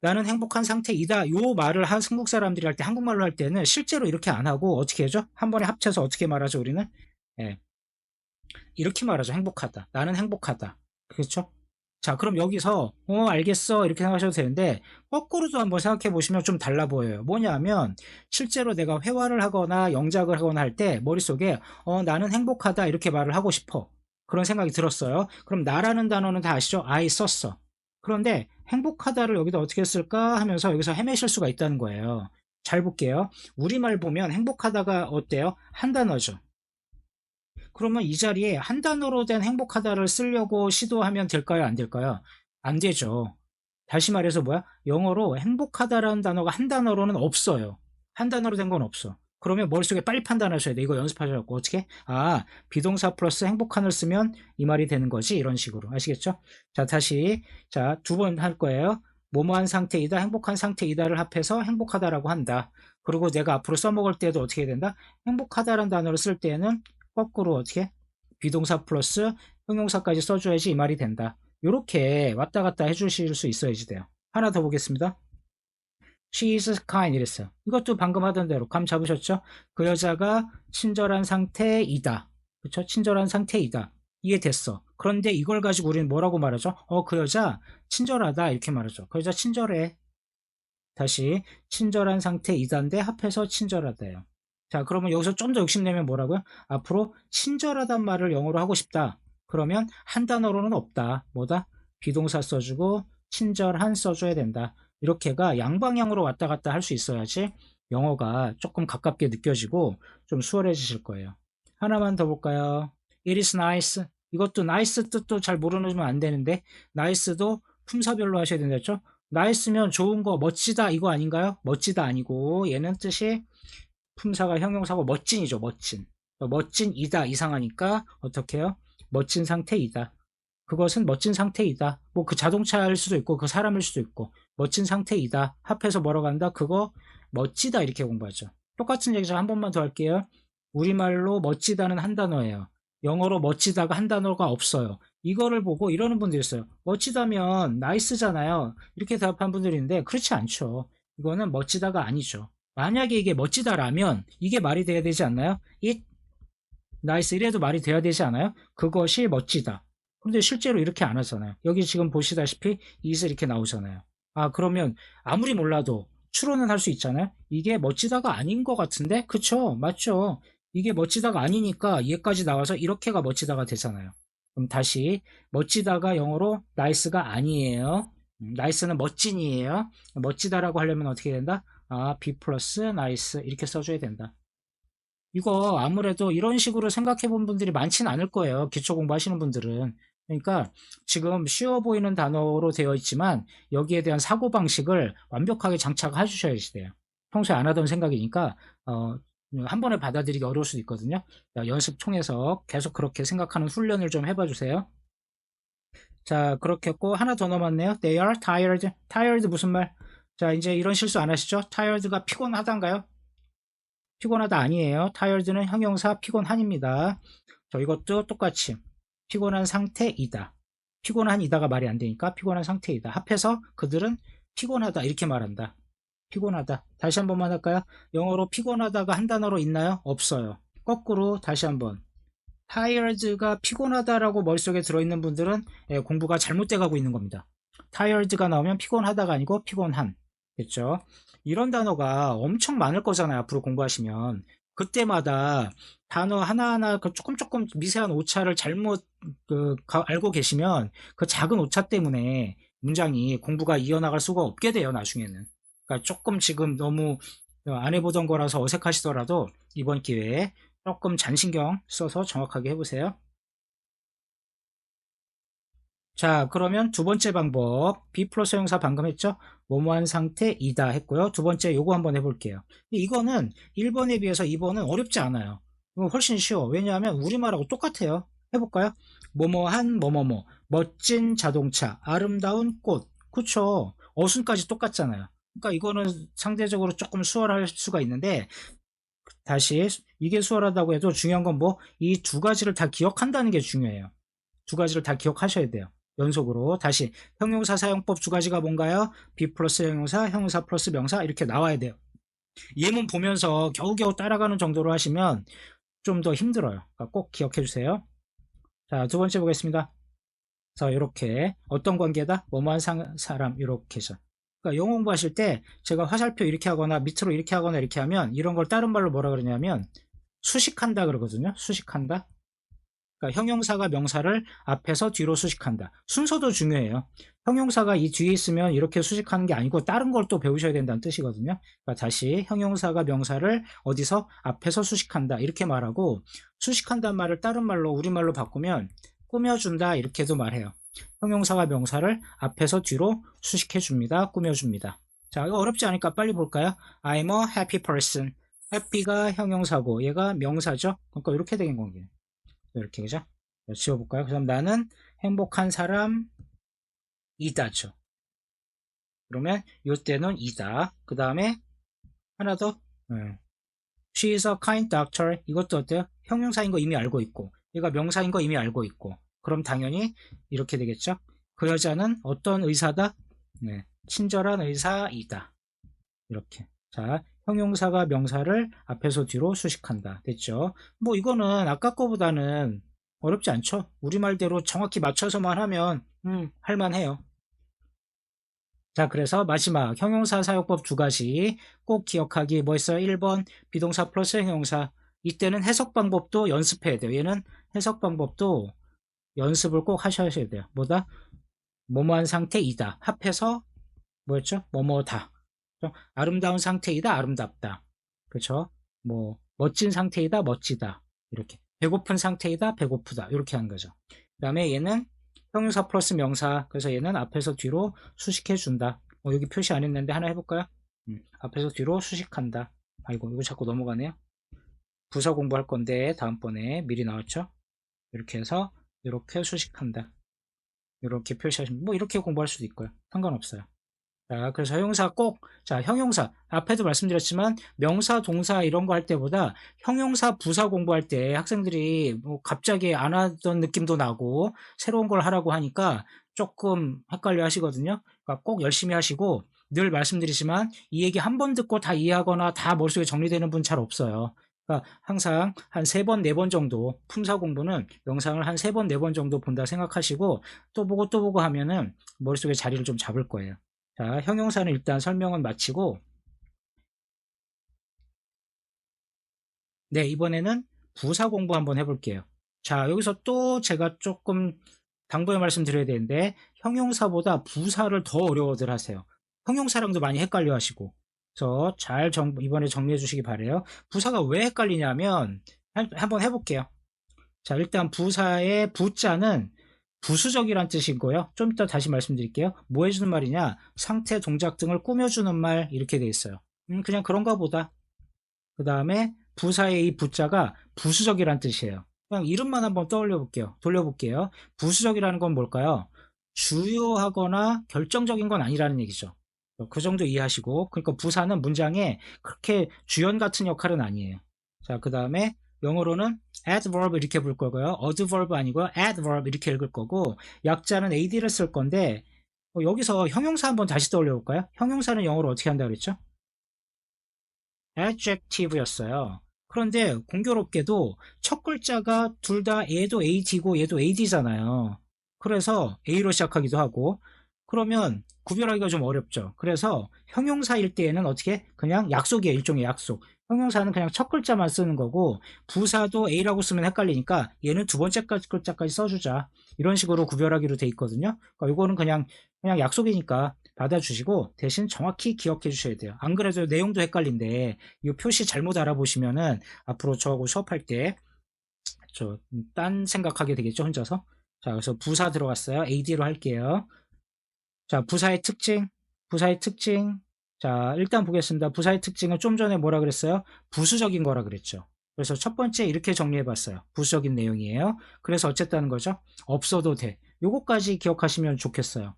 나는 행복한 상태이다. 요 말을 한국 사람들이 할 때, 한국말로 할 때는 실제로 이렇게 안 하고 어떻게 하죠? 한 번에 합쳐서 어떻게 말하죠, 우리는? 예, 이렇게 말하죠. 행복하다. 나는 행복하다. 그렇죠? 자, 그럼 여기서, 알겠어. 이렇게 생각하셔도 되는데, 거꾸로도 한번 생각해 보시면 좀 달라 보여요. 뭐냐면, 실제로 내가 회화를 하거나 영작을 하거나 할 때, 머릿속에, 나는 행복하다. 이렇게 말을 하고 싶어. 그런 생각이 들었어요. 그럼 나라는 단어는 다 아시죠? I 썼어. 그런데 행복하다를 여기다 어떻게 쓸까 하면서 여기서 헤매실 수가 있다는 거예요. 잘 볼게요. 우리말 보면 행복하다가 어때요? 한 단어죠. 그러면 이 자리에 한 단어로 된 행복하다를 쓰려고 시도하면 될까요? 안 될까요? 안 되죠. 다시 말해서 뭐야? 영어로 행복하다라는 단어가 한 단어로는 없어요. 한 단어로 된 건 없어. 그러면 머릿속에 빨리 판단하셔야 돼. 이거 연습하셔갖고 어떻게? 비동사 플러스 행복한을 쓰면 이 말이 되는 거지. 이런 식으로. 아시겠죠? 자, 다시. 자, 두 번 할 거예요. 뭐뭐한 상태이다, 행복한 상태이다를 합해서 행복하다라고 한다. 그리고 내가 앞으로 써먹을 때도 어떻게 해야 된다? 행복하다라는 단어를 쓸 때는 거꾸로 어떻게? 비동사 플러스 형용사까지 써줘야지 이 말이 된다. 이렇게 왔다 갔다 해주실 수 있어야지 돼요. 하나 더 보겠습니다. She is kind 이랬어요. 이것도 방금 하던 대로 감 잡으셨죠? 그 여자가 친절한 상태이다. 그렇죠? 친절한 상태이다. 이해됐어. 그런데 이걸 가지고 우리는 뭐라고 말하죠? 그 여자 친절하다 이렇게 말하죠. 그 여자 친절해. 다시 친절한 상태이다인데 합해서 친절하다예요. 자, 그러면 여기서 좀 더 욕심내면 뭐라고요? 앞으로 친절하단 말을 영어로 하고 싶다. 그러면 한 단어로는 없다. 뭐다? 비동사 써주고 친절한 써줘야 된다. 이렇게가 양방향으로 왔다 갔다 할 수 있어야지 영어가 조금 가깝게 느껴지고 좀 수월해지실 거예요. 하나만 더 볼까요? It is nice. 이것도 nice 뜻도 잘 모르면 안 되는데 nice도 품사별로 하셔야 된다죠? 나이스면 좋은 거, 멋지다 이거 아닌가요? 멋지다 아니고 얘는 뜻이 품사가 형용사고 멋진이죠. 멋진. 멋진이다 이상하니까 어떻게 해요? 멋진 상태이다. 그것은 멋진 상태이다. 뭐 그 자동차일 수도 있고 그 사람일 수도 있고 멋진 상태이다. 합해서 뭐라고 한다? 그거 멋지다 이렇게 공부하죠. 똑같은 얘기죠. 한 번만 더 할게요. 우리말로 멋지다는 한 단어예요. 영어로 멋지다가 한 단어가 없어요. 이거를 보고 이러는 분들이 있어요. 멋지다면 나이스잖아요. 이렇게 대답한 분들이 있는데 그렇지 않죠. 이거는 멋지다가 아니죠. 만약에 이게 멋지다라면 이게 말이 돼야 되지 않나요? it nice 이래도 말이 돼야 되지 않아요? 그것이 멋지다. 근데 실제로 이렇게 안 하잖아요. 여기 지금 보시다시피 is 이렇게 나오잖아요. 그러면 아무리 몰라도 추론은 할 수 있잖아요. 이게 멋지다가 아닌 것 같은데? 그쵸? 맞죠? 이게 멋지다가 아니니까 얘까지 나와서 이렇게가 멋지다가 되잖아요. 그럼 다시 멋지다가 영어로 nice가 아니에요. nice는 멋진이에요. 멋지다라고 하려면 어떻게 된다? be 플러스 nice 이렇게 써줘야 된다. 이거 아무래도 이런 식으로 생각해 본 분들이 많지는 않을 거예요. 기초 공부하시는 분들은. 그러니까 지금 쉬워 보이는 단어로 되어 있지만 여기에 대한 사고방식을 완벽하게 장착해 주셔야 돼요. 평소에 안 하던 생각이니까 한 번에 받아들이기 어려울 수도 있거든요. 자, 연습 통해서 계속 그렇게 생각하는 훈련을 좀 해봐 주세요. 자, 그렇게 했고 하나 더 남았네요. They are tired. tired 무슨 말? 자, 이제 이런 실수 안 하시죠? tired가 피곤하단가요? 피곤하다 아니에요. tired는 형용사 피곤한입니다. 저 이것도 똑같이 피곤한 상태이다. 피곤한이다가 말이 안 되니까 피곤한 상태이다. 합해서 그들은 피곤하다 이렇게 말한다. 피곤하다. 다시 한 번만 할까요? 영어로 피곤하다가 한 단어로 있나요? 없어요. 거꾸로 다시 한번. tired가 피곤하다라고 머릿속에 들어있는 분들은 공부가 잘못돼 가고 있는 겁니다. tired가 나오면 피곤하다가 아니고 피곤한. 됐죠? 이런 단어가 엄청 많을 거잖아요. 앞으로 공부하시면. 그때마다 단어 하나하나 그 조금 미세한 오차를 잘못 알고 계시면 그 작은 오차 때문에 문장이 공부가 이어나갈 수가 없게 돼요. 나중에는. 그러니까 조금 지금 너무 안 해보던 거라서 어색하시더라도 이번 기회에 조금 잔신경 써서 정확하게 해보세요. 자, 그러면 두 번째 방법. be 플러스 형사 방금 했죠? 뭐뭐한 상태이다 했고요. 두 번째 요거 한번 해볼게요. 이거는 1번에 비해서 2번은 어렵지 않아요. 이거 훨씬 쉬워. 왜냐하면 우리말하고 똑같아요. 해볼까요? 뭐뭐한 뭐뭐뭐 멋진 자동차, 아름다운 꽃. 그쵸? 어순까지 똑같잖아요. 그러니까 이거는 상대적으로 조금 수월할 수가 있는데 다시 이게 수월하다고 해도 중요한 건 뭐 이 두 가지를 다 기억한다는 게 중요해요. 두 가지를 다 기억하셔야 돼요. 연속으로 다시 형용사 사용법 두 가지가 뭔가요? be 플러스 형용사, 형용사 플러스 명사 이렇게 나와야 돼요. 예문 보면서 겨우겨우 따라가는 정도로 하시면 좀 더 힘들어요. 그러니까 꼭 기억해 주세요. 자, 두 번째 보겠습니다. 자, 이렇게 어떤 관계다? 뭐뭐한 사람 이렇게 해서 그러니까 영어 공부하실 때 제가 화살표 이렇게 하거나 밑으로 이렇게 하거나 이렇게 하면 이런 걸 다른 말로 뭐라 그러냐면 수식한다 그러거든요. 수식한다. 그러니까 형용사가 명사를 앞에서 뒤로 수식한다. 순서도 중요해요. 형용사가 이 뒤에 있으면 이렇게 수식하는 게 아니고 다른 걸 또 배우셔야 된다는 뜻이거든요. 그러니까 다시 형용사가 명사를 어디서 앞에서 수식한다 이렇게 말하고 수식한다는 말을 다른 말로 우리말로 바꾸면 꾸며준다 이렇게도 말해요. 형용사가 명사를 앞에서 뒤로 수식해 줍니다. 꾸며줍니다. 자, 이거 어렵지 않으니까 빨리 볼까요? I'm a happy person. happy가 형용사고 얘가 명사죠. 그러니까 이렇게 되는 거예요. 이렇게 그죠? 지워볼까요? 그럼 나는 행복한 사람이다죠. 그러면 요때는 이다. 그 다음에 하나 더. She is a kind doctor. 이것도 어때요? 형용사인 거 이미 알고 있고 얘가 명사인 거 이미 알고 있고 그럼 당연히 이렇게 되겠죠? 그 여자는 어떤 의사다? 네, 친절한 의사이다. 이렇게. 자, 형용사가 명사를 앞에서 뒤로 수식한다. 됐죠? 뭐 이거는 아까 거보다는 어렵지 않죠? 우리말대로 정확히 맞춰서만 하면 할만해요. 자, 그래서 마지막 형용사 사용법 두 가지 꼭 기억하기 뭐 있어요? 1번 비동사 플러스 형용사. 이때는 해석 방법도 연습해야 돼요. 얘는 해석 방법도 연습을 꼭 하셔야 돼요. 뭐다? 뭐뭐한 상태이다. 합해서 뭐였죠? 뭐뭐다. 아름다운 상태이다. 아름답다. 그렇죠? 뭐 멋진 상태이다. 멋지다. 이렇게. 배고픈 상태이다. 배고프다. 이렇게 하는 거죠. 그 다음에 얘는 형용사 플러스 명사. 그래서 얘는 앞에서 뒤로 수식해 준다. 여기 표시 안 했는데 하나 해볼까요? 앞에서 뒤로 수식한다. 아이고 이거 자꾸 넘어가네요. 부사 공부할 건데 다음번에 미리 나왔죠? 이렇게 해서 이렇게 수식한다. 이렇게 표시하시면 뭐 이렇게 공부할 수도 있고요. 상관없어요. 자, 그래서 형용사 꼭, 자, 형용사. 앞에도 말씀드렸지만, 명사, 동사 이런 거 할 때보다 형용사, 부사 공부할 때 학생들이 뭐 갑자기 안 하던 느낌도 나고, 새로운 걸 하라고 하니까 조금 헷갈려 하시거든요. 그러니까 꼭 열심히 하시고, 늘 말씀드리지만, 이 얘기 한 번 듣고 다 이해하거나 다 머릿속에 정리되는 분 잘 없어요. 그러니까 항상 한 세 번, 네 번 정도, 품사 공부는 영상을 한 세 번, 네 번 정도 본다 생각하시고, 또 보고 하면은 머릿속에 자리를 좀 잡을 거예요. 자, 형용사는 일단 설명은 마치고, 네, 이번에는 부사 공부 한번 해볼게요. 자, 여기서 또 제가 조금 당부의 말씀 드려야 되는데, 형용사보다 부사를 더 어려워들 하세요. 형용사랑도 많이 헷갈려 하시고. 그래서 이번에 정리해 주시기 바래요. 부사가 왜 헷갈리냐면 한번 해볼게요. 자, 일단 부사의 부자는 부수적이란 뜻이고요. 좀 이따 다시 말씀드릴게요. 뭐 해주는 말이냐? 상태, 동작 등을 꾸며주는 말 이렇게 돼 있어요. 그냥 그런가 보다. 그 다음에 부사의 이 부자가 부수적이란 뜻이에요. 그냥 이름만 한번 돌려볼게요. 부수적이라는 건 뭘까요? 주요하거나 결정적인 건 아니라는 얘기죠. 그 정도 이해하시고, 그러니까 부사는 문장에 그렇게 주연 같은 역할은 아니에요. 자, 그 다음에 영어로는 adverb 이렇게 부를 거고요. adverb 아니고 adverb 이렇게 읽을 거고, 약자는 ad를 쓸 건데, 여기서 형용사 한번 다시 떠올려 볼까요? 형용사는 영어로 어떻게 한다고 그랬죠? adjective였어요. 그런데 공교롭게도 첫 글자가 둘 다 얘도 ad고 얘도 ad잖아요. 그래서 a로 시작하기도 하고, 그러면 구별하기가 좀 어렵죠. 그래서 형용사일 때에는 어떻게? 그냥 약속이에요. 일종의 약속. 형용사는 그냥 첫 글자만 쓰는 거고, 부사도 a라고 쓰면 헷갈리니까 얘는 두 번째 글자까지 써주자. 이런 식으로 구별하기로 돼 있거든요. 그러니까 이거는 그냥 약속이니까 받아주시고, 대신 정확히 기억해 주셔야 돼요. 안 그래도 내용도 헷갈린데 이 표시 잘못 알아보시면은 앞으로 저하고 수업할 때 딴 생각하게 되겠죠, 혼자서. 자, 그래서 부사 들어갔어요. AD로 할게요. 자, 부사의 특징. 자, 일단 보겠습니다. 부사의 특징은 좀 전에 뭐라 그랬어요? 부수적인 거라 그랬죠. 그래서 첫 번째 이렇게 정리해 봤어요. 부수적인 내용이에요. 그래서 어쨌다는 거죠? 없어도 돼. 요거까지 기억하시면 좋겠어요.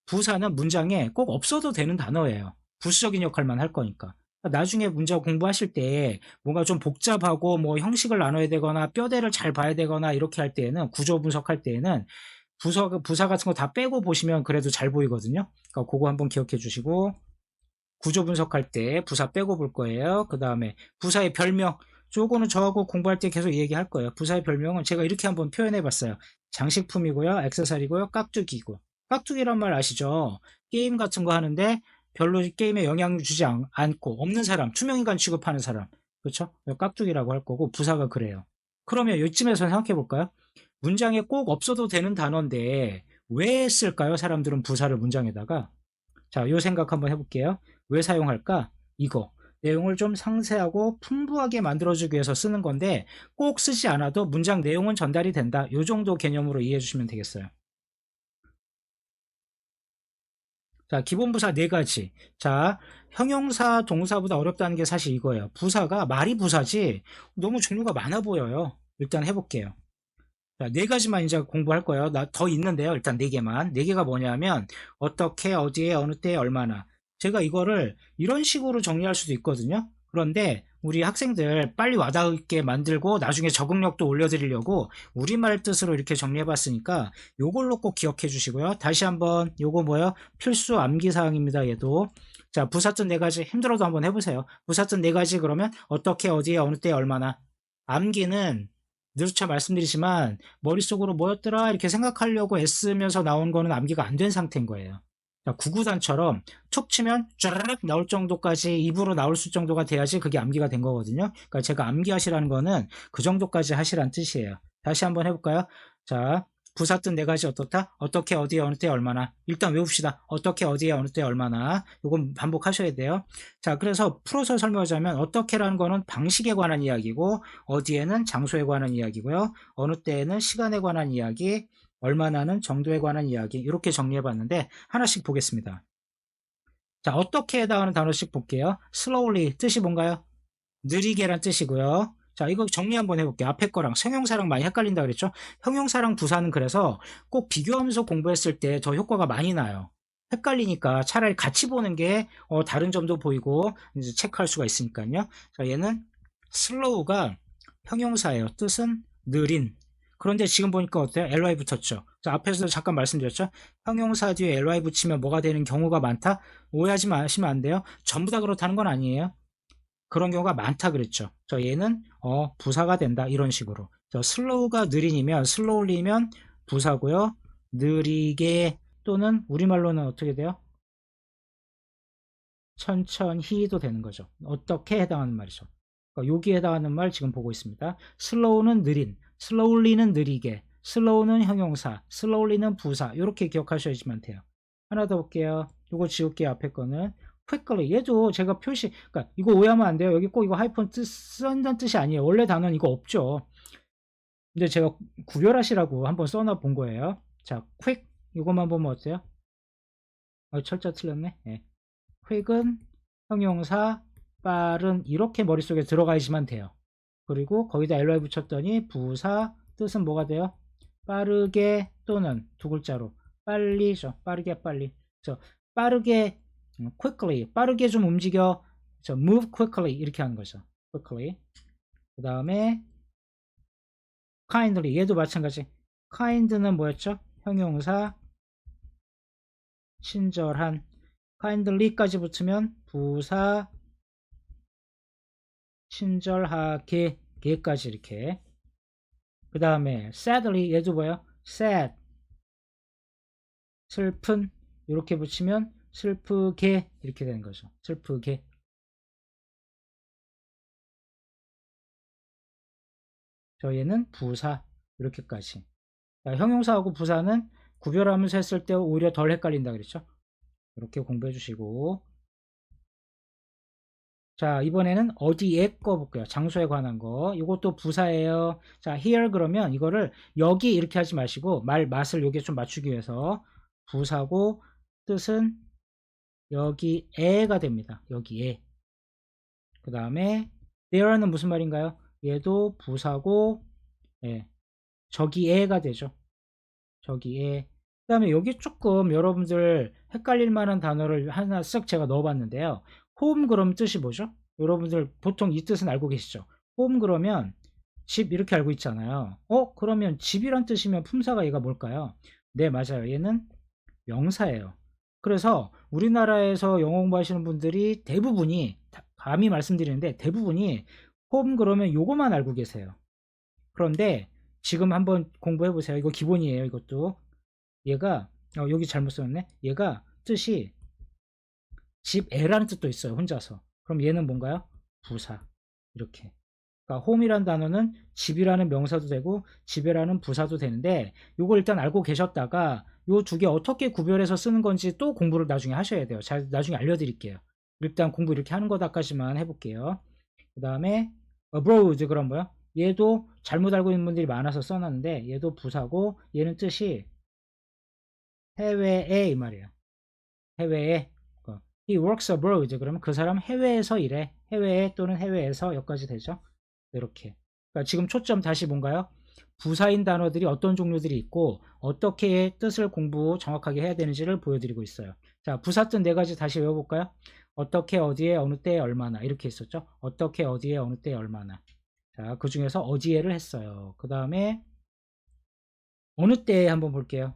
부사는 문장에 꼭 없어도 되는 단어예요. 부수적인 역할만 할 거니까. 나중에 문장 공부하실 때 뭔가 좀 복잡하고 뭐 형식을 나눠야 되거나 뼈대를 잘 봐야 되거나 이렇게 할 때에는, 구조 분석할 때에는 부사 같은 거 다 빼고 보시면 그래도 잘 보이거든요. 그러니까 그거 한번 기억해 주시고, 구조 분석할 때 부사 빼고 볼 거예요. 그 다음에 부사의 별명, 요거는 저하고 공부할 때 계속 얘기할 거예요. 부사의 별명은 제가 이렇게 한번 표현해 봤어요. 장식품이고요, 액세서리고요, 깍두기고. 깍두기란 말 아시죠? 게임 같은 거 하는데 별로 게임에 영향 주지 않고 없는 사람, 투명인간 취급하는 사람, 그렇죠? 깍두기라고 할 거고, 부사가 그래요. 그러면 이쯤에서 생각해 볼까요? 문장에 꼭 없어도 되는 단어인데 왜 쓸까요? 사람들은 부사를 문장에다가. 자, 요 생각 한번 해볼게요. 왜 사용할까? 이거. 내용을 좀 상세하고 풍부하게 만들어주기 위해서 쓰는 건데, 꼭 쓰지 않아도 문장 내용은 전달이 된다. 요 정도 개념으로 이해해 주시면 되겠어요. 자, 기본 부사 네 가지. 자, 형용사, 동사보다 어렵다는 게 사실 이거예요. 부사가 말이 부사지 너무 종류가 많아 보여요. 일단 해볼게요. 자, 네 가지만 이제 공부할 거예요. 나 더 있는데요. 일단 네 개만. 네 개가 뭐냐면 어떻게, 어디에, 어느 때, 얼마나. 제가 이거를 이런 식으로 정리할 수도 있거든요. 그런데 우리 학생들 빨리 와닿게 만들고 나중에 적응력도 올려드리려고 우리말 뜻으로 이렇게 정리해 봤으니까 요걸로 꼭 기억해 주시고요. 다시 한번 요거 뭐예요? 필수 암기 사항입니다. 얘도. 자, 부사뜻 네 가지 힘들어도 한번 해보세요. 부사뜻 네 가지 그러면 어떻게, 어디에, 어느 때, 얼마나. 암기는 누차 말씀드리지만 머릿속으로 뭐였더라 이렇게 생각하려고 애쓰면서 나온 거는 암기가 안 된 상태인 거예요. 구구단처럼 툭 치면 쫙 나올 정도까지, 입으로 나올 수 정도가 돼야지 그게 암기가 된 거거든요. 그러니까 제가 암기하시라는 거는 그 정도까지 하시라는 뜻이에요. 다시 한번 해볼까요? 자, 부사뜻 네 가지 어떻다? 어떻게, 어디에, 어느 때, 얼마나. 일단 외웁시다. 어떻게, 어디에, 어느 때, 얼마나. 이건 반복하셔야 돼요. 자, 그래서 풀어서 설명하자면 어떻게라는 거는 방식에 관한 이야기고, 어디에는 장소에 관한 이야기고요. 어느 때에는 시간에 관한 이야기, 얼마나는 정도에 관한 이야기. 이렇게 정리해 봤는데 하나씩 보겠습니다. 자, 어떻게 해당하는 단어씩 볼게요. slowly 뜻이 뭔가요? 느리게란 뜻이고요. 자, 이거 정리 한번 해볼게요. 앞에 거랑 형용사랑 많이 헷갈린다 그랬죠? 형용사랑 부사는 그래서 꼭 비교하면서 공부했을 때 더 효과가 많이 나요. 헷갈리니까 차라리 같이 보는 게 다른 점도 보이고 이제 체크할 수가 있으니까요. 자, 얘는 slow가 형용사예요. 뜻은 느린. 그런데 지금 보니까 어때요? ly 붙었죠. 자, 앞에서 잠깐 말씀드렸죠? 형용사 뒤에 ly 붙이면 뭐가 되는 경우가 많다? 오해하지 마시면 안 돼요. 전부 다 그렇다는 건 아니에요. 그런 경우가 많다 그랬죠. 얘는 부사가 된다 이런 식으로. 슬로우가 느린이면 슬로울리면 부사고요. 느리게 또는 우리말로는 어떻게 돼요? 천천히도 되는 거죠. 어떻게 해당하는 말이죠. 그러니까 여기에 해당하는 말 지금 보고 있습니다. 슬로우는 느린, 슬로울리는 느리게, 슬로우는 형용사, 슬로울리는 부사. 이렇게 기억하셔야지만 돼요. 하나 더 볼게요. 이거 지울게요. 앞에 거는 quickly 얘도 제가 표시 그러니까 이거 오해하면 안 돼요. 여기 꼭 이거 하이픈 쓴다는 뜻이 아니에요. 원래 단어는 이거 없죠. 근데 제가 구별하시라고 한번 써놔 본 거예요. 자, quick 이것만 보면 어때요? 철자 틀렸네. 예. quick은 형용사 빠른 이렇게 머릿속에 들어가야지만 돼요. 그리고 거기다 ly 붙였더니 부사 뜻은 뭐가 돼요? 빠르게 또는 두 글자로 빨리죠. 빠르게 빨리. 빠르게 quickly 빠르게 좀 움직여. move quickly 이렇게 하는 거죠. quickly. 그 다음에 kindly 얘도 마찬가지. kind는 뭐였죠? 형용사 친절한. kindly까지 붙으면 부사 친절하게 게까지 이렇게. 그 다음에 sadly 얘도 뭐예요? sad 슬픈 이렇게 붙이면 슬프게 이렇게 되는 거죠. 슬프게. 얘는 부사 이렇게까지. 형용사하고 부사는 구별하면서 했을 때 오히려 덜 헷갈린다 그랬죠. 이렇게 공부해 주시고, 자 이번에는 어디에 거 볼게요. 장소에 관한 거. 이것도 부사예요. 자 here 그러면 이거를 여기 이렇게 하지 마시고 맛을 여기에 좀 맞추기 위해서 부사고 뜻은 여기에가 됩니다. 여기에. 그 다음에 there는 무슨 말인가요? 얘도 부사고 예, 저기에가 되죠. 저기에. 그 다음에 여기 조금 여러분들 헷갈릴 만한 단어를 하나 쓱 제가 넣어봤는데요. 홈 그럼 뜻이 뭐죠? 여러분들 보통 이 뜻은 알고 계시죠? 홈 그러면 집 이렇게 알고 있잖아요. 그러면 집이란 뜻이면 품사가 얘가 뭘까요? 네, 맞아요. 얘는 명사예요. 그래서 우리나라에서 영어 공부하시는 분들이 대부분이 감히 말씀드리는데 대부분이 홈 그러면 요거만 알고 계세요. 그런데 지금 한번 공부해 보세요. 이거 기본이에요. 이것도 얘가 여기 잘못 썼네. 얘가 뜻이 집애라는 뜻도 있어요. 혼자서. 그럼 얘는 뭔가요? 부사. 이렇게. 그러니까 홈이란 단어는 집이라는 명사도 되고 집애라는 부사도 되는데 요거 일단 알고 계셨다가 요 두 개 어떻게 구별해서 쓰는 건지 또 공부를 나중에 하셔야 돼요. 잘 나중에 알려드릴게요. 일단 공부 이렇게 하는 거다까지만 해볼게요. 그 다음에 abroad 그럼 뭐야? 얘도 잘못 알고 있는 분들이 많아서 써놨는데 얘도 부사고 얘는 뜻이 해외에 이 말이에요. 해외에. He works abroad 그러면 그 사람 해외에서 일해. 해외에 또는 해외에서 여기까지 되죠. 이렇게. 그러니까 지금 초점 다시 뭔가요? 부사인 단어들이 어떤 종류들이 있고 어떻게 뜻을 공부 정확하게 해야 되는지를 보여드리고 있어요. 자, 부사 뜻 네 가지 다시 외워볼까요? 어떻게, 어디에, 어느 때에, 얼마나 이렇게 있었죠. 어떻게, 어디에, 어느 때에, 얼마나. 자, 그 중에서 어디에를 했어요. 그 다음에 어느 때에 한번 볼게요.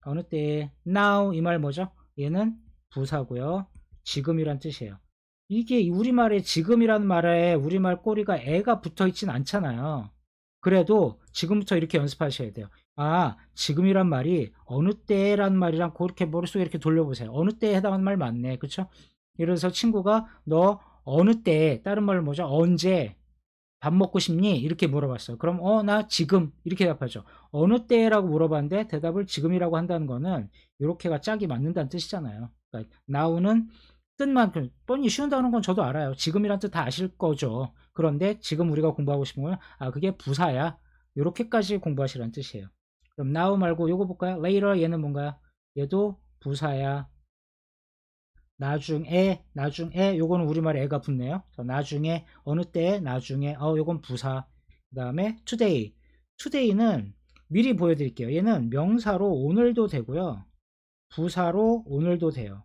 어느 때에 now 이 말 뭐죠? 얘는 부사고요. 지금이란 뜻이에요. 이게 우리말에 지금이라는 말에 우리말 꼬리가 애가 붙어 있진 않잖아요. 그래도 지금부터 이렇게 연습하셔야 돼요. 지금이란 말이 어느 때란 말이랑 그렇게 머릿속에 이렇게 돌려보세요. 어느 때에 해당하는 말 맞네. 그쵸? 예를 들어서 친구가 너 어느 때 다른 말로 뭐죠? 언제 밥 먹고 싶니? 이렇게 물어봤어요. 그럼 나 지금 이렇게 답하죠. 어느 때라고 물어봤는데 대답을 지금이라고 한다는 거는 이렇게가 짝이 맞는다는 뜻이잖아요. 그러니까 now는 뜻만 뻔히 쉬운다는 건 저도 알아요. 지금이란 뜻 다 아실 거죠. 그런데 지금 우리가 공부하고 싶은 건 그게 부사야. 이렇게까지 공부하시라는 뜻이에요. 그럼 now 말고 요거 볼까요? later 얘는 뭔가요? 얘도 부사야. 나중에 요거는 우리말에 애가 붙네요. 나중에 어느 때에 나중에 요건 부사. 그 다음에 today는 미리 보여드릴게요. 얘는 명사로 오늘도 되고요. 부사로 오늘도 돼요.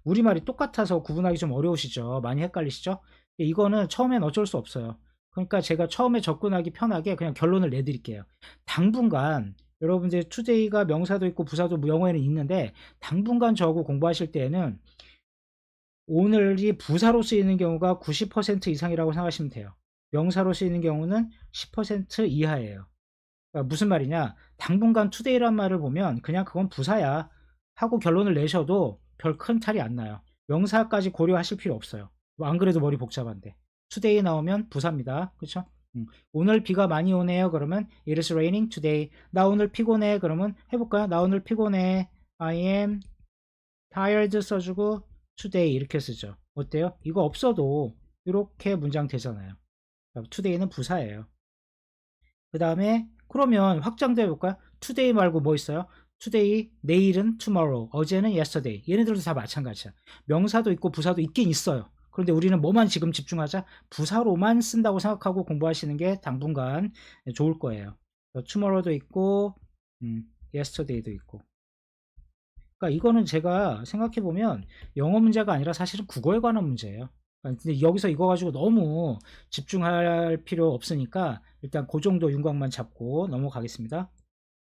우리말이 똑같아서 구분하기 좀 어려우시죠? 많이 헷갈리시죠? 이거는 처음엔 어쩔 수 없어요. 그러니까 제가 처음에 접근하기 편하게 그냥 결론을 내드릴게요. 당분간 여러분들 today가 명사도 있고 부사도 영어에는 있는데 당분간 저하고 공부하실 때에는 오늘이 부사로 쓰이는 경우가 90% 이상이라고 생각하시면 돼요. 명사로 쓰이는 경우는 10% 이하예요. 그러니까 무슨 말이냐? 당분간 today란 말을 보면 그냥 그건 부사야 하고 결론을 내셔도 별 큰 탈이 안 나요. 명사까지 고려하실 필요 없어요. 안 그래도 머리 복잡한데. today 나오면 부사입니다. 그쵸? 오늘 비가 많이 오네요. 그러면 it is raining today. 나 오늘 피곤해. 그러면 해볼까요? 나 오늘 피곤해. I am tired 써주고 today 이렇게 쓰죠. 어때요? 이거 없어도 이렇게 문장 되잖아요. today는 부사예요. 그 다음에 그러면 확장돼 볼까요? today 말고 뭐 있어요? today, 내일은 tomorrow, 어제는 yesterday. 얘네들도 다 마찬가지야. 명사도 있고 부사도 있긴 있어요. 그런데 우리는 뭐만 지금 집중하자? 부사로만 쓴다고 생각하고 공부하시는 게 당분간 좋을 거예요. tomorrow도 있고 yesterday도 있고. 그러니까 이거는 제가 생각해 보면 영어 문제가 아니라 사실은 국어에 관한 문제예요. 근데 여기서 이거 가지고 너무 집중할 필요 없으니까 일단 그 정도 윤곽만 잡고 넘어가겠습니다.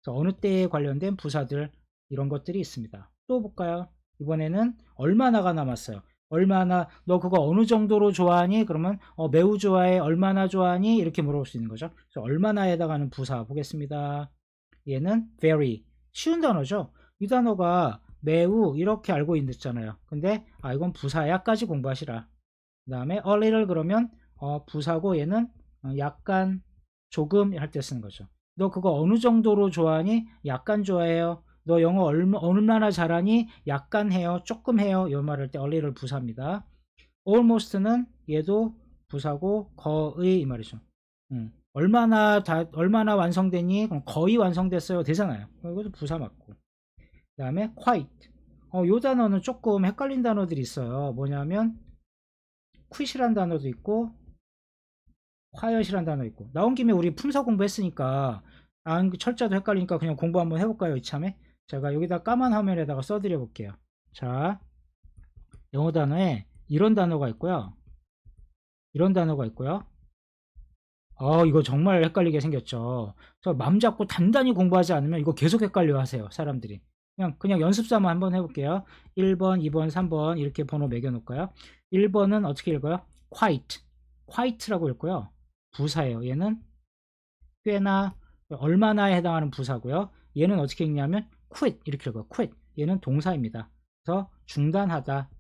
어느 때에 관련된 부사들 이런 것들이 있습니다. 또 볼까요? 이번에는 얼마나가 남았어요. 얼마나, 너 그거 어느 정도로 좋아하니? 그러면 매우 좋아해, 얼마나 좋아하니? 이렇게 물어볼 수 있는 거죠. 그래서 얼마나에 해당하는 부사 보겠습니다. 얘는 very, 쉬운 단어죠. 이 단어가 매우 이렇게 알고 있잖아요. 근데 이건 부사야까지 공부하시라. 그 다음에 a little 그러면 부사고 얘는 약간, 조금 할 때 쓰는 거죠. 너 그거 어느 정도로 좋아하니? 약간 좋아해요. 너 영어 얼마나 잘하니? 약간 해요. 조금 해요. 이 말할 때 a little 부사입니다. almost는 얘도 부사고 거의 이 말이죠. 얼마나 완성되니? 그럼 거의 완성됐어요. 되잖아요. 이것도 부사 맞고. 그 다음에 quite. 요 단어는 조금 헷갈린 단어들이 있어요. 뭐냐면 quit이란 단어도 있고 quiet이란 단어 있고. 나온 김에 우리 품사 공부했으니까 철자도 헷갈리니까 그냥 공부 한번 해볼까요? 이참에 제가 여기다 까만 화면에다가 써드려 볼게요. 자, 영어 단어에 이런 단어가 있고요, 이런 단어가 있고요. 이거 정말 헷갈리게 생겼죠. 맘 잡고 단단히 공부하지 않으면 이거 계속 헷갈려 하세요, 사람들이. 그냥 연습 삼아 한번 해볼게요. 1번, 2번, 3번 이렇게 번호 매겨 놓을까요? 1번은 어떻게 읽어요? quite, quite라고 읽고요. 부사예요. 얘는 꽤나, 얼마나에 해당하는 부사고요. 얘는 어떻게 읽냐면 quit 이렇게 읽어요. quit. 얘는 동사입니다. 그래서 중단하다.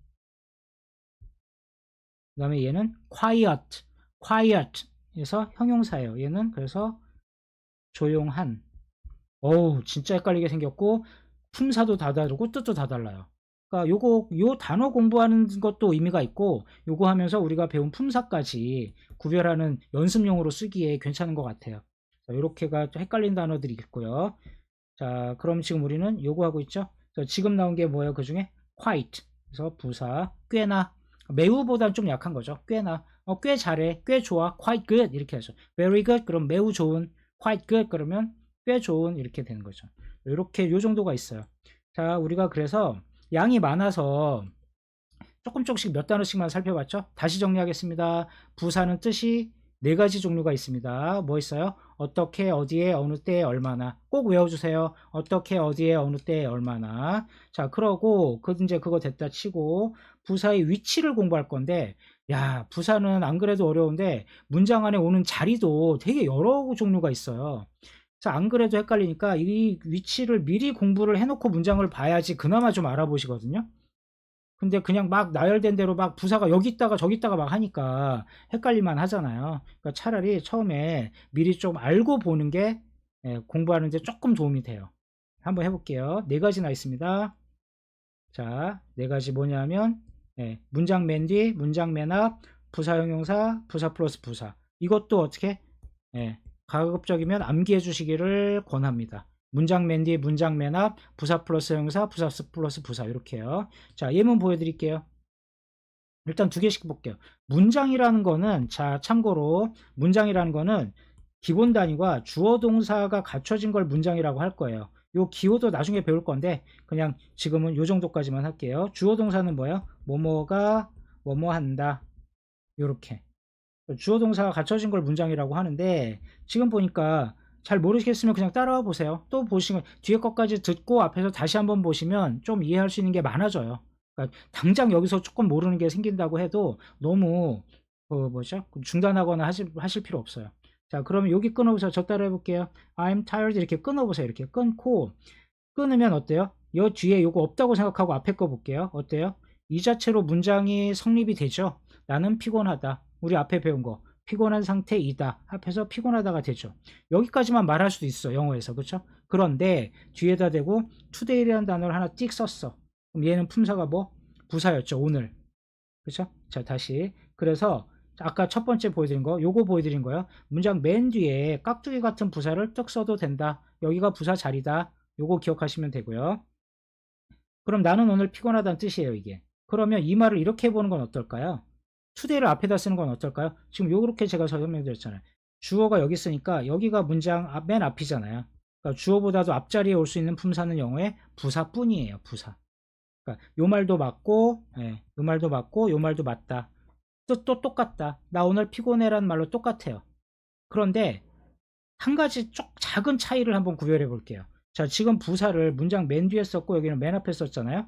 그 다음에 얘는 quiet, quiet 에서 형용사예요. 얘는 그래서 조용한. 어우, 진짜 헷갈리게 생겼고 품사도 다 다르고 뜻도 다 달라요. 그러니까 요 단어 공부하는 것도 의미가 있고 요거 하면서 우리가 배운 품사까지 구별하는 연습용으로 쓰기에 괜찮은 것 같아요. 이렇게가 헷갈린 단어들이 있고요. 자, 그럼 지금 우리는 요거 하고 있죠. 지금 나온 게 뭐예요? 그 중에 quite. 그래서 부사, 꽤나, 매우보다는 좀 약한 거죠. 꽤나, 꽤 잘해, 꽤 좋아, quite good 이렇게 하죠. very good 그럼 매우 좋은, quite good 그러면 꽤 좋은 이렇게 되는 거죠. 이렇게 요 정도가 있어요. 자, 우리가 그래서 양이 많아서 조금씩 몇 단어씩만 살펴봤죠. 다시 정리하겠습니다. 부사는 뜻이 네 가지 종류가 있습니다. 뭐 있어요? 어떻게, 어디에, 어느 때, 얼마나. 꼭 외워주세요. 어떻게, 어디에, 어느 때, 얼마나. 자, 그러고 이제 그거 됐다 치고 부사의 위치를 공부할 건데, 야, 부사는 안 그래도 어려운데 문장 안에 오는 자리도 되게 여러 종류가 있어요. 그래서 안 그래도 헷갈리니까 이 위치를 미리 공부를 해놓고 문장을 봐야지 그나마 좀 알아보시거든요. 근데 그냥 막 나열된 대로 막 부사가 여기 있다가 저기 있다가 막 하니까 헷갈릴만 하잖아요. 그러니까 차라리 처음에 미리 좀 알고 보는 게 공부하는데 조금 도움이 돼요. 한번 해볼게요. 네 가지나 있습니다. 자, 네 가지 뭐냐면 문장 맨 뒤, 문장 맨 앞, 부사 형용사, 부사 플러스 부사. 이것도 어떻게 가급적이면 암기해 주시기를 권합니다. 문장 맨 뒤, 문장 맨 앞, 부사 플러스 형용사, 부사 플러스 부사 이렇게요. 자, 예문 보여드릴게요. 일단 두 개씩 볼게요. 문장이라는 거는, 자, 참고로 문장이라는 거는 기본 단위가 주어 동사가 갖춰진 걸 문장이라고 할 거예요. 요 기호도 나중에 배울 건데 그냥 지금은 요 정도까지만 할게요. 주어 동사는 뭐예요? 뭐뭐가 뭐뭐 한다. 요렇게. 주어 동사가 갖춰진 걸 문장이라고 하는데 지금 보니까 잘 모르겠으면 그냥 따라와 보세요. 또 보시면 뒤에 것까지 듣고 앞에서 다시 한번 보시면 좀 이해할 수 있는 게 많아져요. 그러니까 당장 여기서 조금 모르는 게 생긴다고 해도 너무 뭐죠? 중단하거나 하실 필요 없어요. 자, 그러면 여기 끊어보세요. 저 따라 해볼게요. I'm tired 이렇게 끊어보세요. 이렇게 끊고 끊으면 어때요? 요 뒤에 요거 없다고 생각하고 앞에 거 볼게요. 어때요? 이 자체로 문장이 성립이 되죠. 나는 피곤하다. 우리 앞에 배운 거. 피곤한 상태이다. 합해서 피곤하다가 되죠. 여기까지만 말할 수도 있어. 영어에서. 그렇죠? 그런데 뒤에다 대고 today라는 단어를 하나 띡 썼어. 그럼 얘는 품사가 뭐? 부사였죠. 오늘. 그렇죠? 자, 다시. 그래서 아까 첫 번째 보여드린 거, 요거 보여드린 거요. 문장 맨 뒤에 깍두기 같은 부사를 뜩 써도 된다. 여기가 부사 자리다. 요거 기억하시면 되고요. 그럼 나는 오늘 피곤하다는 뜻이에요, 이게. 그러면 이 말을 이렇게 해보는 건 어떨까요? 투데이를 앞에다 쓰는 건 어떨까요? 지금 요렇게 제가 설명드렸잖아요. 주어가 여기 있으니까 여기가 문장 맨 앞이잖아요. 그러니까 주어보다도 앞자리에 올 수 있는 품사는 영어의 부사뿐이에요, 부사. 그러니까 요 말도 맞고, 예, 요 말도 맞고, 요 말도 맞다. 또 똑같다. 나 오늘 피곤해라는 말로 똑같아요. 그런데 한 가지 작은 차이를 한번 구별해 볼게요. 자, 지금 부사를 문장 맨 뒤에 썼고 여기는 맨 앞에 썼잖아요.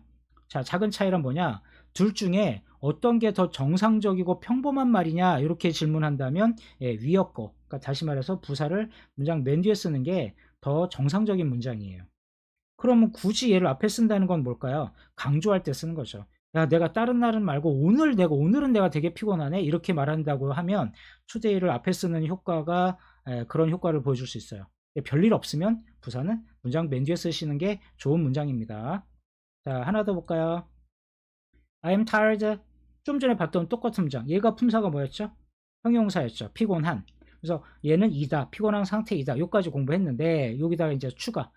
자, 작은 차이란 뭐냐? 둘 중에 어떤 게 더 정상적이고 평범한 말이냐? 이렇게 질문한다면 예, 위어 거. 그러니까 다시 말해서 부사를 문장 맨 뒤에 쓰는 게 더 정상적인 문장이에요. 그러면 굳이 얘를 앞에 쓴다는 건 뭘까요? 강조할 때 쓰는 거죠. 야, 내가 다른 날은 말고 오늘은 내가 되게 피곤하네. 이렇게 말한다고 하면 today를 앞에 쓰는 효과가 그런 효과를 보여줄 수 있어요. 별일 없으면 부사는 문장 맨 뒤에 쓰시는 게 좋은 문장입니다. 자, 하나 더 볼까요? I am tired. 좀 전에 봤던 똑같은 문장. 얘가 품사가 뭐였죠? 형용사였죠. 피곤한. 그래서 얘는 이다. 피곤한 상태이다. 요까지 공부했는데 여기다가 이제 추가.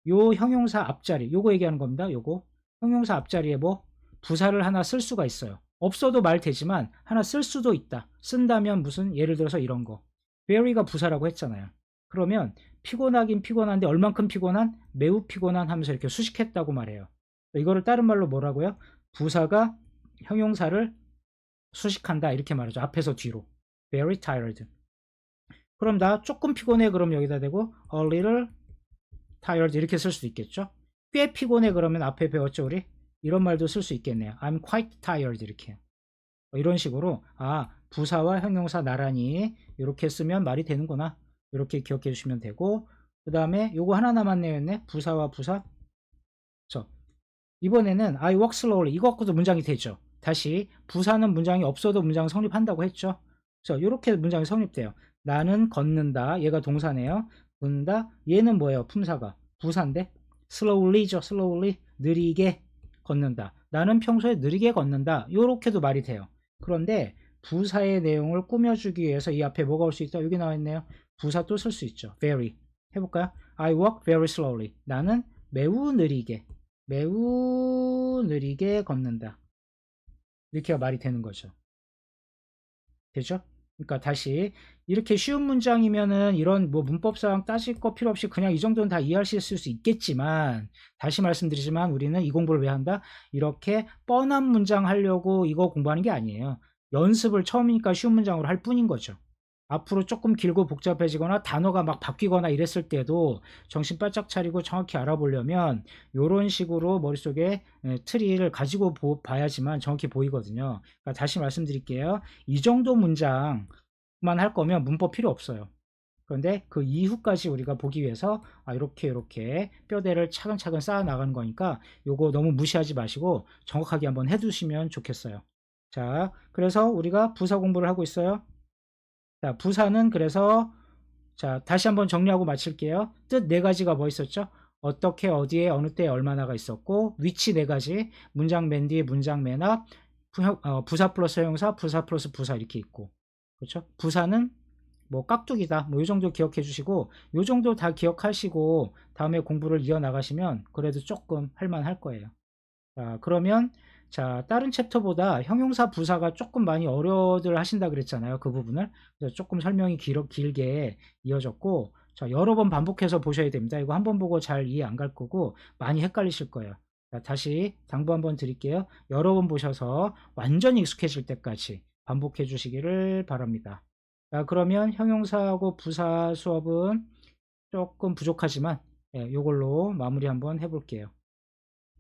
요 형용사 앞자리. 요거 얘기하는 겁니다. 요거. 형용사 앞자리에 뭐 부사를 하나 쓸 수가 있어요. 없어도 말 되지만 하나 쓸 수도 있다. 쓴다면 무슨 예를 들어서 이런 거. very가 부사라고 했잖아요. 그러면 피곤하긴 피곤한데 얼만큼 피곤한? 매우 피곤한 하면서 이렇게 수식했다고 말해요. 이거를 다른 말로 뭐라고요? 부사가 형용사를 수식한다 이렇게 말하죠. 앞에서 뒤로. very tired. 그럼 나 조금 피곤해 그럼 여기다 대고 a little tired 이렇게 쓸 수도 있겠죠. 꽤 피곤해 그러면 앞에 배웠죠 우리? 이런 말도 쓸 수 있겠네요. I'm quite tired 이렇게. 이런 식으로 부사와 형용사 나란히 이렇게 쓰면 말이 되는구나. 이렇게 기억해 주시면 되고 그 다음에 요거 하나 남았네요. 부사와 부사. 이번에는 I walk slowly 이거 갖고도 문장이 되죠. 다시 부사는 문장이 없어도 문장 성립한다고 했죠. 그래서 이렇게 문장이 성립돼요. 나는 걷는다. 얘가 동사네요. 걷는다. 얘는 뭐예요? 품사가 부사인데 slowly죠. slowly 느리게 걷는다. 나는 평소에 느리게 걷는다. 이렇게도 말이 돼요. 그런데 부사의 내용을 꾸며주기 위해서 이 앞에 뭐가 올 수 있다? 여기 나와 있네요. 부사 또 쓸 수 있죠. very 해볼까요? I walk very slowly. 나는 매우 느리게 걷는다. 이렇게 말이 되는 거죠. 되죠? 그러니까 다시 이렇게 쉬운 문장이면은 이런 뭐 문법상 따질 거 필요 없이 그냥 이 정도는 다 이해하실 수 있겠지만 다시 말씀드리지만 우리는 이 공부를 왜 한다? 이렇게 뻔한 문장 하려고 이거 공부하는 게 아니에요. 연습을 처음이니까 쉬운 문장으로 할 뿐인 거죠. 앞으로 조금 길고 복잡해지거나 단어가 막 바뀌거나 이랬을 때도 정신 바짝 차리고 정확히 알아보려면 이런 식으로 머릿속에 트리를 가지고 봐야지만 정확히 보이거든요. 그러니까 다시 말씀드릴게요. 이 정도 문장만 할 거면 문법 필요 없어요. 그런데 그 이후까지 우리가 보기 위해서 이렇게 뼈대를 차근차근 쌓아 나가는 거니까 요거 너무 무시하지 마시고 정확하게 한번 해두시면 좋겠어요. 자, 그래서 우리가 부사 공부를 하고 있어요. 자, 부사는 그래서 자, 다시 한번 정리하고 마칠게요. 뜻 네 가지가 뭐 있었죠? 어떻게, 어디에, 어느 때, 얼마나가 있었고 위치 네 가지, 문장 맨 뒤에, 문장 맨 앞, 부사 플러스 형용사, 부사 플러스 부사 이렇게 있고 그렇죠? 부사는 뭐 깍두기다 뭐 이 정도 기억해 주시고 요 정도 다 기억하시고 다음에 공부를 이어나가시면 그래도 조금 할만할 거예요. 자, 그러면 자, 다른 챕터보다 형용사 부사가 조금 많이 어려워들 하신다 그랬잖아요. 그 부분을. 그래서 조금 설명이 길게 이어졌고, 자, 여러 번 반복해서 보셔야 됩니다. 이거 한 번 보고 잘 이해 안 갈 거고, 많이 헷갈리실 거예요. 자, 다시 당부 한번 드릴게요. 여러 번 보셔서 완전히 익숙해질 때까지 반복해 주시기를 바랍니다. 자, 그러면 형용사하고 부사 수업은 조금 부족하지만, 이걸로 마무리 한번 해볼게요.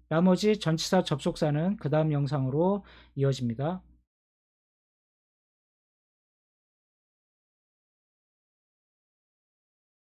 나머지 전치사 접속사는 그 다음 영상으로 이어집니다.